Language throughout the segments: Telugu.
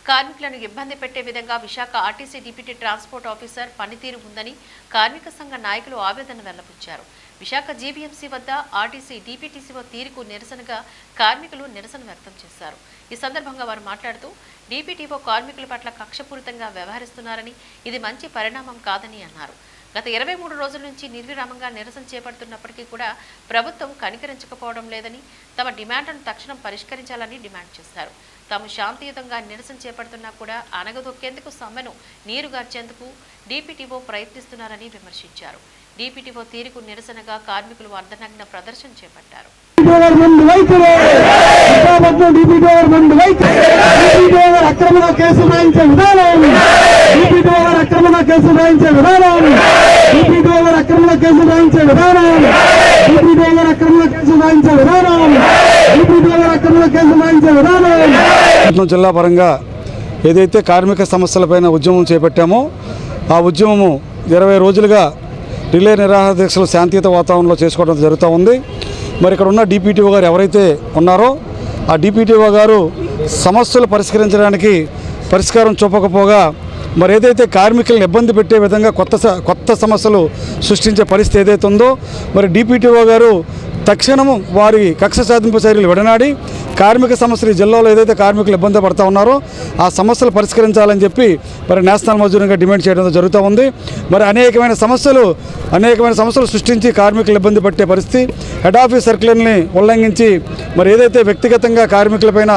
కార్మికులను ఇబ్బంది పెట్టే విధంగా Visakha RTC deputy transport officer పనితీరు ఉందని కార్మిక సంఘ నాయకులు ఆవేదన వెల్లబుచ్చారు. విశాఖ జీబీఎంసీ వద్ద ఆర్టీసీ డిపిటిసిఓ తీరుకు నిరసనగా కార్మికులు నిరసన వ్యక్తం చేశారు. ఈ సందర్భంగా వారు మాట్లాడుతూ డిపిటిఓ కార్మికుల పట్ల కక్షపూరితంగా వ్యవహరిస్తున్నారని, ఇది మంచి పరిణామం కాదని అన్నారు. గత 23 రోజుల నుంచి నిర్విరామంగా నిరసన చేపడుతున్నప్పటికీ కూడా ప్రభుత్వం కనికరించకపోవడం లేదని, తమ డిమాండ్లను తక్షణం పరిష్కరించాలని డిమాండ్ చేశారు. తాము శాంతియుతంగా నిరసన చేపడుతున్నా కూడా అనగదొక్కేందుకు సమ్మెను నీరుగార్చేందుకు డిపిటిఓ ప్రయత్నిస్తున్నారని విమర్శించారు. డిపిటిఓ తీరుకు నిరసనగా కార్మికులు అర్ధనగ్న ప్రదర్శన చేపట్టారు. జిల్లా పరంగా ఏదైతే కార్మిక సమస్యలపైన ఉద్యమం చేపట్టామో ఆ ఉద్యమము 20 రోజులుగా రిలే నిరాహార దీక్షలు శాంతియుత వాతావరణంలో చేసుకోవడం జరుగుతూ ఉంది. మరి ఇక్కడ ఉన్న డిపిటిఓ గారు ఎవరైతే ఉన్నారో ఆ డిపిటిఓ గారు సమస్యలు పరిష్కరించడానికి పరిష్కారం చూపకపోగా మరి ఏదైతే కార్మికులను ఇబ్బంది పెట్టే విధంగా కొత్త సమస్యలు సృష్టించే పరిస్థితి ఏదైతే ఉందో మరి డిపిటిఓ గారు తక్షణము వారి కక్ష సాధింపు చర్యలు విడనాడి కార్మిక సమస్యలు ఈ జిల్లాలో ఏదైతే కార్మికులు ఇబ్బంది పడుతూ ఉన్నారో ఆ సమస్యలు పరిష్కరించాలని చెప్పి మరి నేషనల్ మజ్దూరుగా డిమాండ్ చేయడం జరుగుతూ ఉంది. మరి అనేకమైన సమస్యలు సృష్టించి కార్మికులు ఇబ్బంది పట్టే పరిస్థితి, హెడ్ ఆఫీస్ సర్క్యులర్ని ఉల్లంఘించి మరి ఏదైతే వ్యక్తిగతంగా కార్మికులపైన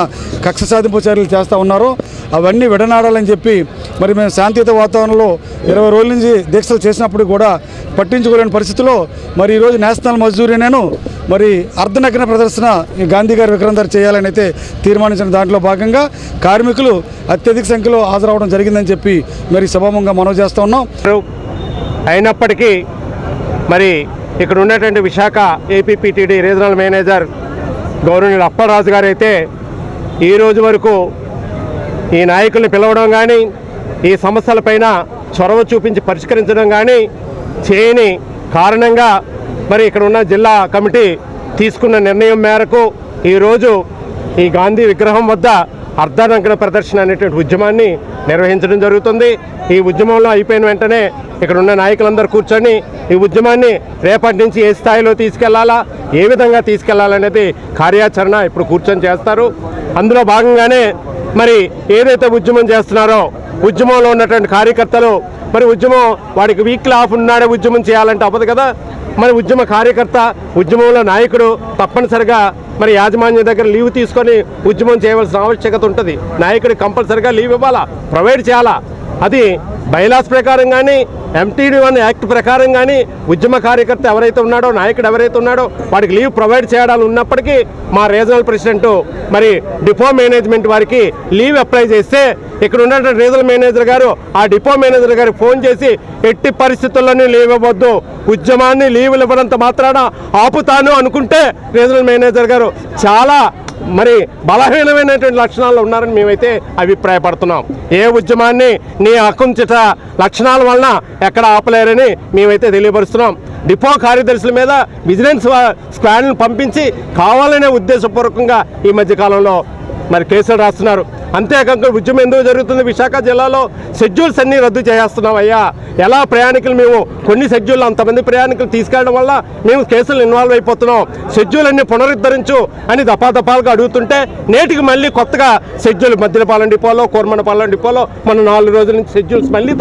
కక్ష సాధింపు చర్యలు చేస్తూ ఉన్నారో అవన్నీ విడనాడాలని చెప్పి మరి మేము శాంతియుత వాతావరణంలో 20 రోజుల నుంచి దీక్షలు చేసినప్పుడు కూడా పట్టించుకోలేని పరిస్థితిలో మరి ఈరోజు నేషనల్ మజ్దూరీనేను మరి అర్ధనగ్న ప్రదర్శన గాంధీ గారి విగ్రహం దగ్గర చేయాలని అయితే తీర్మానించిన దాంట్లో భాగంగా కార్మికులు అత్యధిక సంఖ్యలో హాజరవడం జరిగిందని చెప్పి మరి సభాముఖంగా మనవి చేస్తూ ఉన్నాం. అయినప్పటికీ మరి ఇక్కడ ఉన్నటువంటి విశాఖ ఏపీపీటీడీ రీజనల్ మేనేజర్ గౌరవనీయులు అప్పలరాజు గారు అయితే ఈ రోజు వరకు ఈ నాయకుల్ని పిలవడం కానీ ఈ సమస్యలపైన చొరవ చూపించి పరిష్కరించడం కానీ చేయని కారణంగా మరి ఇక్కడ ఉన్న జిల్లా కమిటీ తీసుకున్న నిర్ణయం మేరకు ఈరోజు ఈ గాంధీ విగ్రహం వద్ద అర్ధనగ్న ప్రదర్శన అనేటువంటి ఉద్యమాన్ని నిర్వహించడం జరుగుతుంది. ఈ ఉద్యమంలో అయిపోయిన వెంటనే ఇక్కడ ఉన్న నాయకులందరూ కూర్చొని ఈ ఉద్యమాన్ని రేపటి నుంచి ఏ స్థాయిలో తీసుకెళ్లాలా, ఏ విధంగా తీసుకెళ్లాలనేది కార్యాచరణ ఇప్పుడు కూర్చొని చేస్తారు. అందులో భాగంగానే మరి ఏదైతే ఉద్యమం చేస్తున్నారో ఉద్యమంలో ఉన్నటువంటి కార్యకర్తలు మరి ఉద్యమం వాడికి వీక్లీ ఆఫ్ ఉన్నాడే ఉద్యమం చేయాలంటే అవ్వదు కదా. మరి ఉద్యమ కార్యకర్త, ఉద్యమంలో నాయకుడు తప్పనిసరిగా మరి యాజమాన్యం దగ్గర లీవ్ తీసుకొని ఉద్యమం చేయవలసిన ఆవశ్యకత ఉంటుంది. నాయకుడికి కంపల్సరిగా లీవ్ ఇవ్వాలా, ప్రొవైడ్ చేయాలా. అది బైలాస్ ప్రకారం కానీ MTD1 యాక్ట్ ప్రకారం కానీ ఉద్యమ కార్యకర్త ఎవరైతే ఉన్నాడో, నాయకుడు ఎవరైతే ఉన్నాడో వాడికి లీవ్ ప్రొవైడ్ చేయాలని ఉన్నప్పటికీ మా రీజనల్ ప్రెసిడెంట్ మరి డిపో మేనేజ్మెంట్ వారికి లీవ్ అప్లై చేస్తే ఇక్కడ ఉన్నటువంటి రీజనల్ మేనేజర్ గారు ఆ డిపో మేనేజర్ గారికి ఫోన్ చేసి ఎట్టి పరిస్థితుల్లోనే లీవ్ ఇవ్వద్దు, ఉద్యమాన్ని లీవులు ఇవ్వడంత మాత్రాన ఆపుతాను అనుకుంటే రీజనల్ మేనేజర్ గారు చాలా మరి బలహీనమైనటువంటి లక్షణాలు ఉన్నారని మేమైతే అభిప్రాయపడుతున్నాం. ఏ ఉద్యమాన్ని నీ అకుంఠిత లక్షణాల వలన ఎక్కడ ఆపలేరని మేమైతే తెలియపరుస్తున్నాం. డిపో కార్యదర్శుల మీద విజిలెన్స్ స్క్వాడ్ను పంపించి కావాలనే ఉద్దేశపూర్వకంగా ఈ మధ్యకాలంలో మరి కేసులు రాస్తున్నారు. అంతేకాక ఉద్యమం ఎందుకు జరుగుతుంది? విశాఖ జిల్లాలో షెడ్యూల్స్ అన్నీ రద్దు చేస్తున్నాం అయ్యా. ఎలా ప్రయాణికులు మేము కొన్ని షెడ్యూల్ అంతమంది ప్రయాణికులు తీసుకెళ్ళడం వల్ల మేము కేసులు ఇన్వాల్వ్ అయిపోతున్నాం. షెడ్యూల్ అన్ని పునరుద్ధరించు అని దఫాదఫాలుగా అడుగుతుంటే నేటికి మళ్ళీ కొత్తగా షెడ్యూల్ మద్దిలపాలెం డిపోలో, కోరమండపాలెం డిపోలో మన 4 రోజుల నుంచి షెడ్యూల్స్ మళ్ళీ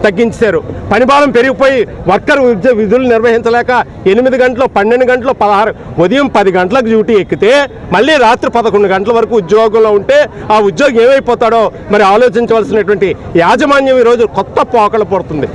తగ్గించారు. పనిభారం పెరిగిపోయి వర్కర్ విధులు నిర్వహించలేక 8 గంటలు, 12 గంటలు, 16 ఉదయం 10 గంటలకు డ్యూటీ ఎక్కితే మళ్ళీ రాత్రి 11 గంటల వరకు ఉద్యోగంలో ఉంటే ఆ ఉద్యోగి ఏమైపోతాడో మరి ఆలోచించవలసినటువంటి యాజమాన్యం ఈరోజు కొత్త పోకలు పడుతుంది.